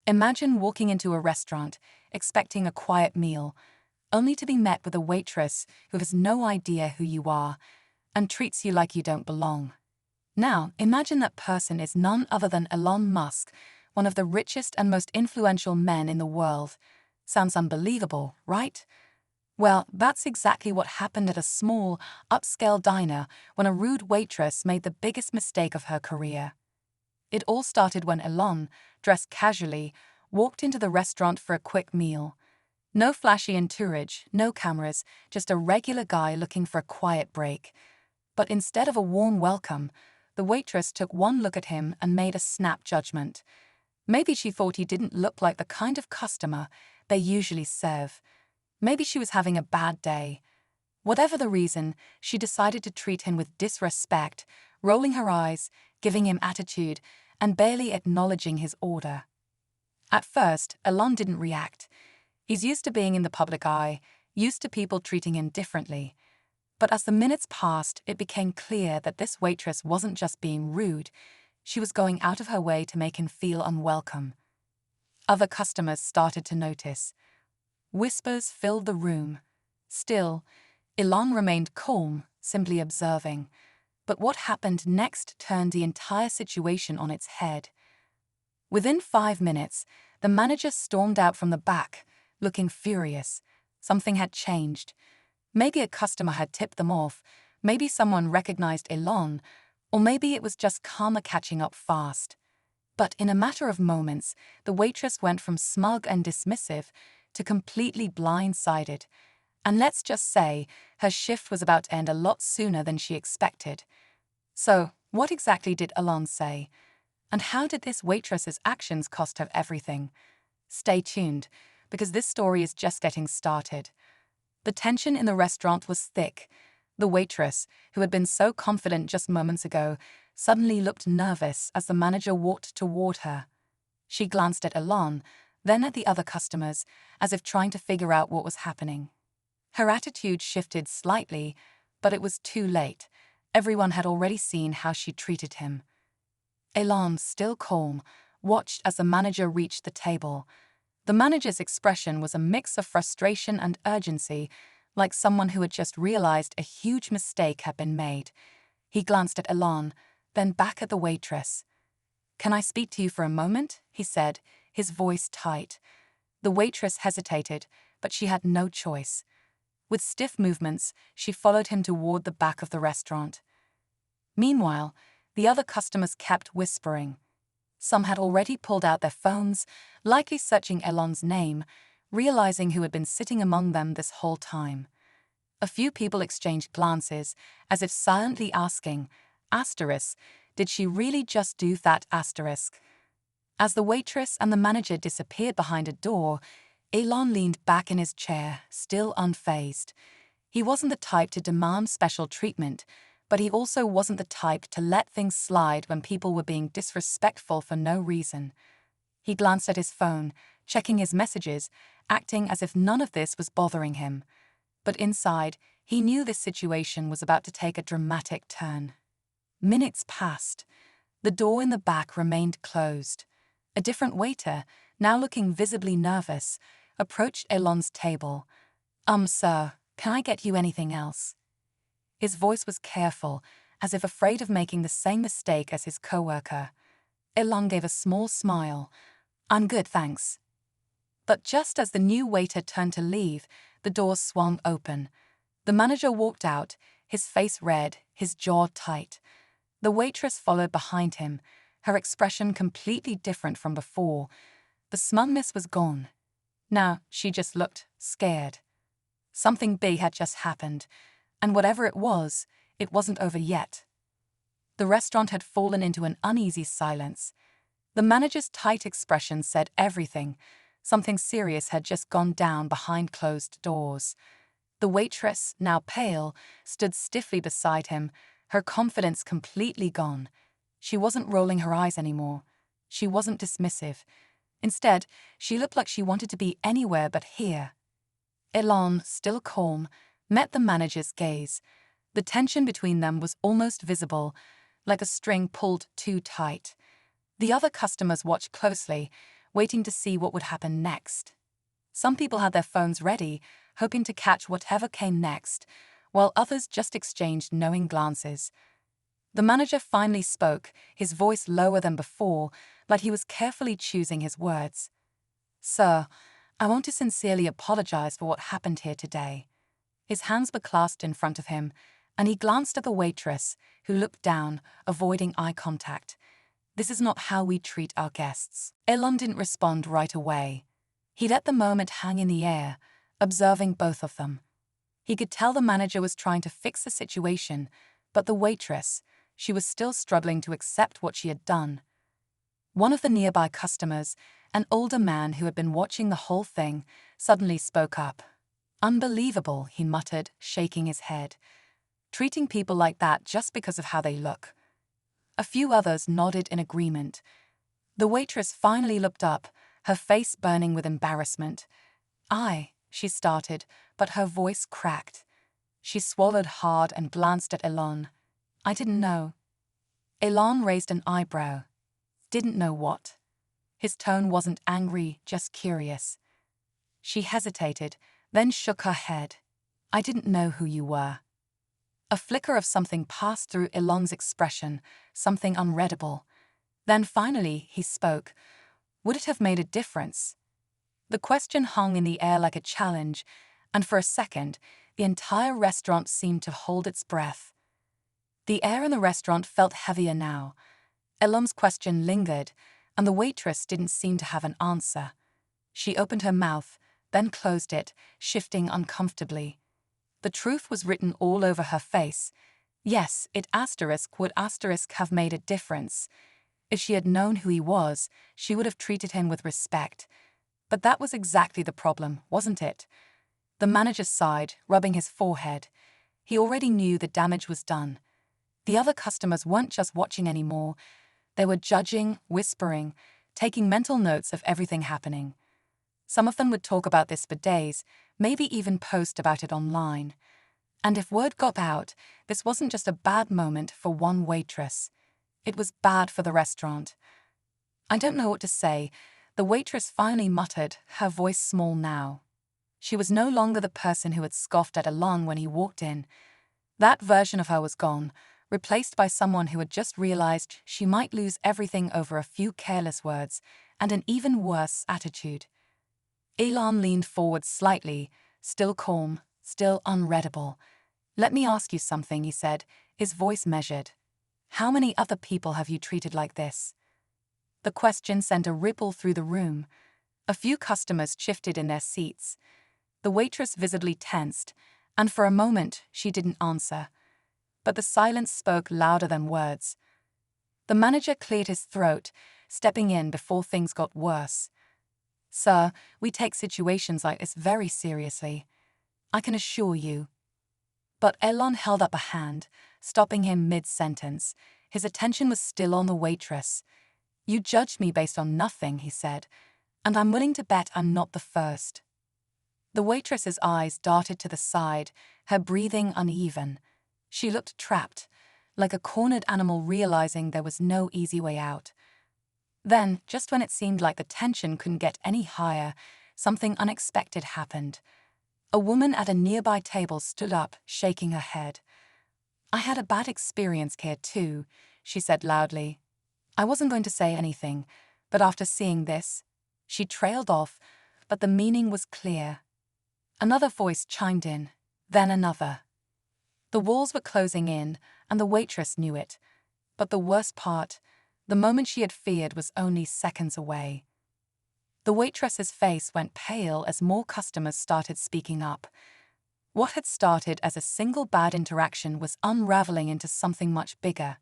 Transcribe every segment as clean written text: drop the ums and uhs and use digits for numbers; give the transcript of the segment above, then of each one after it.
Imagine walking into a restaurant, expecting a quiet meal, only to be met with a waitress who has no idea who you are and treats you like you don't belong. Now, imagine that person is none other than Elon Musk, one of the richest and most influential men in the world. Sounds unbelievable, right? Well, that's exactly what happened at a small, upscale diner when a rude waitress made the biggest mistake of her career. It all started when Elon, dressed casually, walked into the restaurant for a quick meal. No flashy entourage, no cameras, just a regular guy looking for a quiet break. But instead of a warm welcome, the waitress took one look at him and made a snap judgment. Maybe she thought he didn't look like the kind of customer they usually serve. Maybe she was having a bad day. Whatever the reason, she decided to treat him with disrespect, rolling her eyes, giving him attitude, and barely acknowledging his order. At first, Elon didn't react. He's used to being in the public eye, used to people treating him differently. But as the minutes passed, it became clear that this waitress wasn't just being rude, she was going out of her way to make him feel unwelcome. Other customers started to notice. Whispers filled the room. Still, Elon remained calm, simply observing. But what happened next turned the entire situation on its head. Within 5 minutes, the manager stormed out from the back, looking furious. Something had changed. Maybe a customer had tipped them off, maybe someone recognized Elon, or maybe it was just karma catching up fast. But in a matter of moments, the waitress went from smug and dismissive to completely blindsided. And let's just say, her shift was about to end a lot sooner than she expected. So, what exactly did Elon say? And how did this waitress's actions cost her everything? Stay tuned, because this story is just getting started. The tension in the restaurant was thick. The waitress, who had been so confident just moments ago, suddenly looked nervous as the manager walked toward her. She glanced at Elon, then at the other customers, as if trying to figure out what was happening. Her attitude shifted slightly, but it was too late. Everyone had already seen how she treated him. Elon, still calm, watched as the manager reached the table. The manager's expression was a mix of frustration and urgency, like someone who had just realized a huge mistake had been made. He glanced at Elon, then back at the waitress. "Can I speak to you for a moment?" he said, his voice tight. The waitress hesitated, but she had no choice. With stiff movements, she followed him toward the back of the restaurant. Meanwhile, the other customers kept whispering. Some had already pulled out their phones, likely searching Elon's name, realizing who had been sitting among them this whole time. A few people exchanged glances, as if silently asking, asterisk, did she really just do that asterisk? As the waitress and the manager disappeared behind a door, Elon leaned back in his chair, still unfazed. He wasn't the type to demand special treatment, but he also wasn't the type to let things slide when people were being disrespectful for no reason. He glanced at his phone, checking his messages, acting as if none of this was bothering him. But inside, he knew this situation was about to take a dramatic turn. Minutes passed. The door in the back remained closed. A different waiter, now looking visibly nervous, approached Elon's table. Sir, can I get you anything else?" His voice was careful, as if afraid of making the same mistake as his coworker. Elon gave a small smile. "I'm good, thanks." But just as the new waiter turned to leave, the door swung open. The manager walked out, his face red, his jaw tight. The waitress followed behind him, her expression completely different from before. The smugness was gone. Now she just looked scared. Something big had just happened, and whatever it wasn't over yet. The restaurant had fallen into an uneasy silence. The manager's tight expression said everything. Something serious had just gone down behind closed doors. The waitress, now pale, stood stiffly beside him, her confidence completely gone. She wasn't rolling her eyes anymore. She wasn't dismissive. Instead, she looked like she wanted to be anywhere but here. Elon, still calm, met the manager's gaze. The tension between them was almost visible, like a string pulled too tight. The other customers watched closely, waiting to see what would happen next. Some people had their phones ready, hoping to catch whatever came next, while others just exchanged knowing glances. The manager finally spoke, his voice lower than before, like he was carefully choosing his words. "Sir, I want to sincerely apologize for what happened here today." His hands were clasped in front of him, and he glanced at the waitress, who looked down, avoiding eye contact. "This is not how we treat our guests." Elon didn't respond right away. He let the moment hang in the air, observing both of them. He could tell the manager was trying to fix the situation, but the waitress, she was still struggling to accept what she had done. One of the nearby customers, an older man who had been watching the whole thing, suddenly spoke up. "Unbelievable," he muttered, shaking his head. "Treating people like that just because of how they look." A few others nodded in agreement. The waitress finally looked up, her face burning with embarrassment. She started, but her voice cracked. She swallowed hard and glanced at Elon. "I didn't know." Elon raised an eyebrow. "Didn't know what?" His tone wasn't angry, just curious. She hesitated, then shook her head. "I didn't know who you were." A flicker of something passed through Elon's expression, something unreadable. Then finally he spoke. "Would it have made a difference?" The question hung in the air like a challenge, and for a second, the entire restaurant seemed to hold its breath. The air in the restaurant felt heavier now. Elon's question lingered, and the waitress didn't seem to have an answer. She opened her mouth, then closed it, shifting uncomfortably. The truth was written all over her face. Yes, would have made a difference. If she had known who he was, she would have treated him with respect. But that was exactly the problem, wasn't it? The manager sighed, rubbing his forehead. He already knew the damage was done. The other customers weren't just watching anymore. They were judging, whispering, taking mental notes of everything happening. Some of them would talk about this for days, maybe even post about it online. And if word got out, this wasn't just a bad moment for one waitress. It was bad for the restaurant. "I don't know what to say," the waitress finally muttered, her voice small now. She was no longer the person who had scoffed at Elon when he walked in. That version of her was gone, replaced by someone who had just realized she might lose everything over a few careless words and an even worse attitude. Elon leaned forward slightly, still calm, still unreadable. "Let me ask you something," he said, his voice measured. "How many other people have you treated like this?" The question sent a ripple through the room. A few customers shifted in their seats. The waitress visibly tensed, and for a moment she didn't answer. But the silence spoke louder than words. The manager cleared his throat, stepping in before things got worse. "Sir, we take situations like this very seriously. I can assure you." But Elon held up a hand, stopping him mid-sentence. His attention was still on the waitress. "You judged me based on nothing," he said, "and I'm willing to bet I'm not the first." The waitress's eyes darted to the side, her breathing uneven. She looked trapped, like a cornered animal realizing there was no easy way out. Then, just when it seemed like the tension couldn't get any higher, something unexpected happened. A woman at a nearby table stood up, shaking her head. "I had a bad experience here too," she said loudly. "I wasn't going to say anything, but after seeing this..." She trailed off, but the meaning was clear. Another voice chimed in, then another. The walls were closing in, and the waitress knew it. But the worst part, the moment she had feared was only seconds away. The waitress's face went pale as more customers started speaking up. What had started as a single bad interaction was unraveling into something much bigger.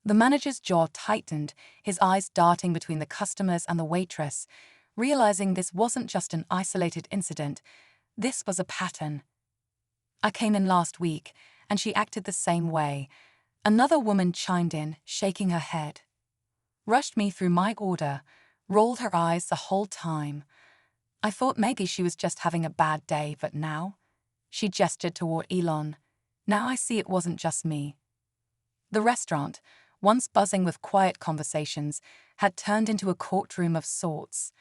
The manager's jaw tightened, his eyes darting between the customers and the waitress, realizing this wasn't just an isolated incident, this was a pattern. "I came in last week, and she acted the same way." Another woman chimed in, shaking her head. "Rushed me through my order, rolled her eyes the whole time. I thought maybe she was just having a bad day, but now..." She gestured toward Elon. "Now I see it wasn't just me." The restaurant, once buzzing with quiet conversations, had turned into a courtroom of sorts.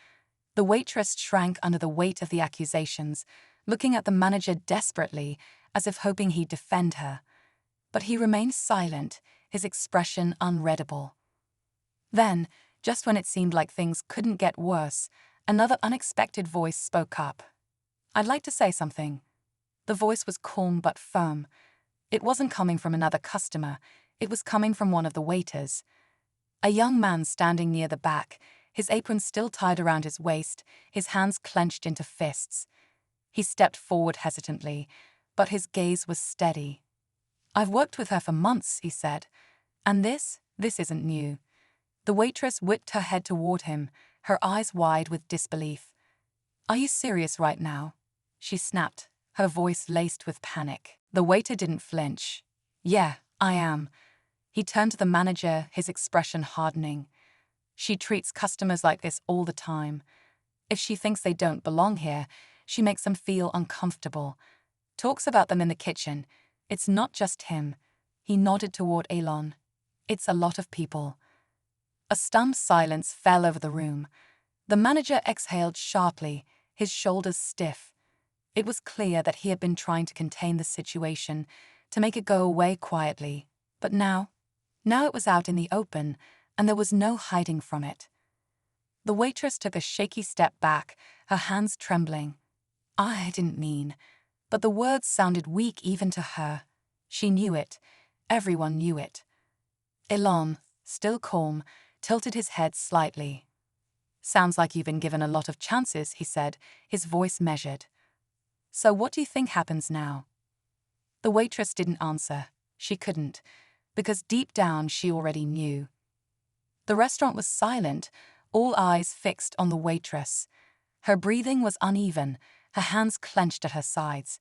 The waitress shrank under the weight of the accusations, looking at the manager desperately, as if hoping he'd defend her. But he remained silent, his expression unreadable. Then, just when it seemed like things couldn't get worse, another unexpected voice spoke up. "I'd like to say something." The voice was calm but firm. It wasn't coming from another customer, it was coming from one of the waiters. A young man standing near the back, his apron still tied around his waist, his hands clenched into fists. He stepped forward hesitantly, but his gaze was steady. "I've worked with her for months," he said. "And this isn't new." The waitress whipped her head toward him, her eyes wide with disbelief. "Are you serious right now?" she snapped, her voice laced with panic. The waiter didn't flinch. "Yeah, I am." He turned to the manager, his expression hardening. "She treats customers like this all the time. If she thinks they don't belong here, she makes them feel uncomfortable. Talks about them in the kitchen. It's not just him." He nodded toward Elon. "It's a lot of people." A stunned silence fell over the room. The manager exhaled sharply, his shoulders stiff. It was clear that he had been trying to contain the situation, to make it go away quietly. But now it was out in the open, and there was no hiding from it. The waitress took a shaky step back, her hands trembling. "I didn't mean..." But the words sounded weak even to her. She knew it. Everyone knew it. Elon, still calm, tilted his head slightly. "Sounds like you've been given a lot of chances," he said, his voice measured. "So what do you think happens now?" The waitress didn't answer. She couldn't, because deep down she already knew. The restaurant was silent, all eyes fixed on the waitress. Her breathing was uneven, her hands clenched at her sides.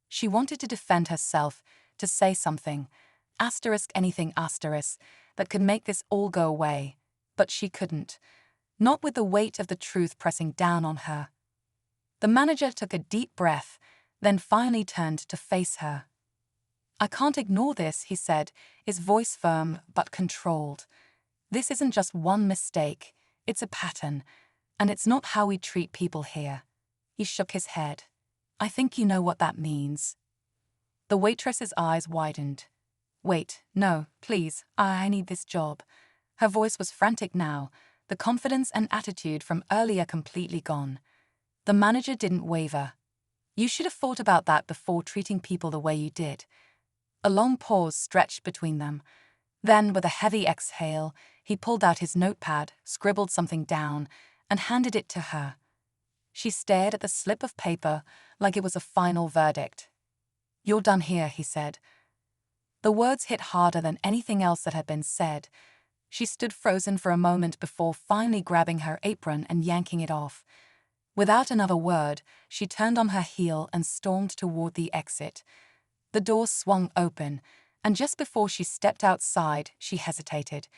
She wanted to defend herself, to say something, anything, that could make this all go away. But she couldn't, not with the weight of the truth pressing down on her. The manager took a deep breath, then finally turned to face her. "I can't ignore this," he said, his voice firm but controlled. "This isn't just one mistake, it's a pattern, and it's not how we treat people here." He shook his head. "I think you know what that means." The waitress's eyes widened. "Wait, no, please, I need this job." Her voice was frantic now, the confidence and attitude from earlier completely gone. The manager didn't waver. "You should have thought about that before treating people the way you did." A long pause stretched between them. Then, with a heavy exhale, he pulled out his notepad, scribbled something down, and handed it to her. She stared at the slip of paper like it was a final verdict. "You're done here," he said. The words hit harder than anything else that had been said. She stood frozen for a moment before finally grabbing her apron and yanking it off. Without another word, she turned on her heel and stormed toward the exit. The door swung open, and just before she stepped outside, she hesitated.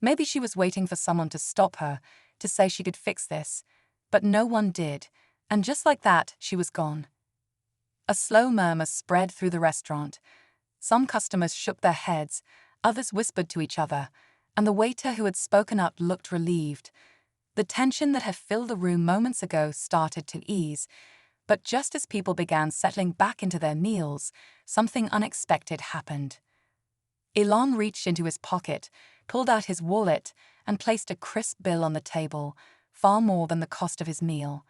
Maybe she was waiting for someone to stop her, to say she could fix this. But no one did, and just like that, she was gone. A slow murmur spread through the restaurant. Some customers shook their heads, others whispered to each other, and the waiter who had spoken up looked relieved. The tension that had filled the room moments ago started to ease, but just as people began settling back into their meals, something unexpected happened. Elon reached into his pocket, pulled out his wallet, and placed a crisp bill on the table, far more than the cost of his meal.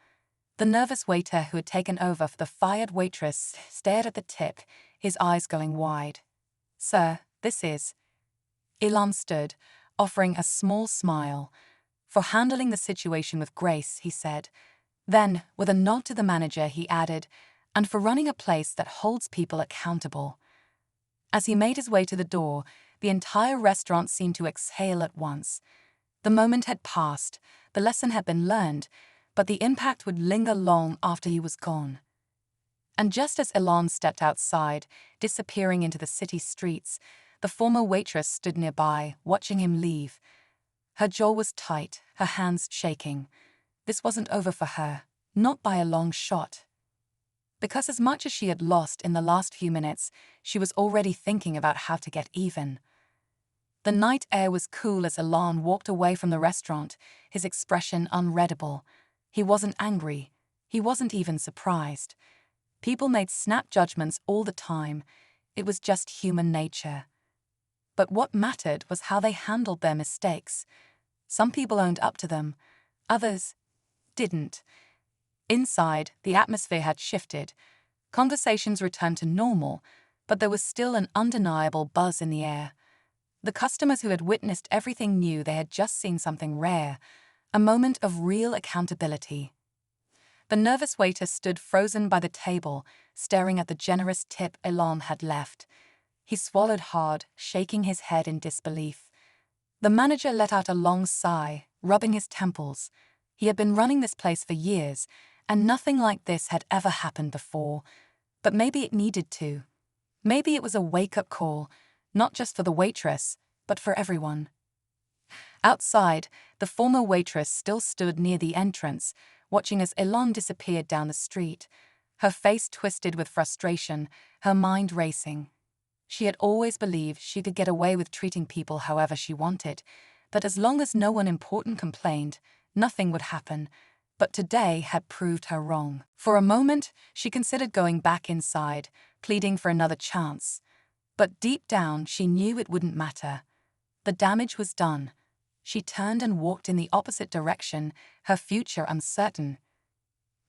The nervous waiter who had taken over for the fired waitress stared at the tip, his eyes going wide. "Sir, this is..." Elon stood, offering a small smile. "For handling the situation with grace," he said. Then, with a nod to the manager, he added, "and for running a place that holds people accountable." As he made his way to the door, the entire restaurant seemed to exhale at once. The moment had passed, the lesson had been learned, but the impact would linger long after he was gone. And just as Elon stepped outside, disappearing into the city streets, the former waitress stood nearby, watching him leave. Her jaw was tight, her hands shaking. This wasn't over for her, not by a long shot. Because as much as she had lost in the last few minutes, she was already thinking about how to get even. The night air was cool as Elon walked away from the restaurant, his expression unreadable. He wasn't angry. He wasn't even surprised. People made snap judgments all the time. It was just human nature. But what mattered was how they handled their mistakes. Some people owned up to them. Others didn't. Inside, the atmosphere had shifted. Conversations returned to normal, but there was still an undeniable buzz in the air. The customers who had witnessed everything knew they had just seen something rare, a moment of real accountability. The nervous waiter stood frozen by the table, staring at the generous tip Elon had left. He swallowed hard, shaking his head in disbelief. The manager let out a long sigh, rubbing his temples. He had been running this place for years, and nothing like this had ever happened before. But maybe it needed to. Maybe it was a wake-up call, not just for the waitress, but for everyone. Outside, the former waitress still stood near the entrance, watching as Elon disappeared down the street, her face twisted with frustration, her mind racing. She had always believed she could get away with treating people however she wanted, that as long as no one important complained, nothing would happen. But today had proved her wrong. For a moment, she considered going back inside, pleading for another chance. But deep down, she knew it wouldn't matter. The damage was done. She turned and walked in the opposite direction, her future uncertain.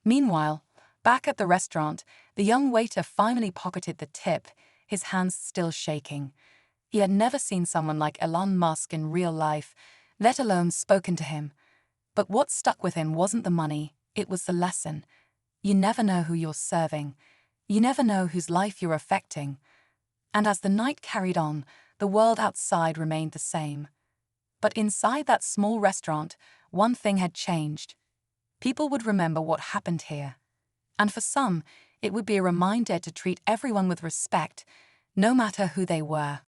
Meanwhile, back at the restaurant, the young waiter finally pocketed the tip, his hands still shaking. He had never seen someone like Elon Musk in real life, let alone spoken to him. But what stuck with him wasn't the money, it was the lesson. You never know who you're serving. You never know whose life you're affecting. And as the night carried on, the world outside remained the same. But inside that small restaurant, one thing had changed. People would remember what happened here. And for some, it would be a reminder to treat everyone with respect, no matter who they were.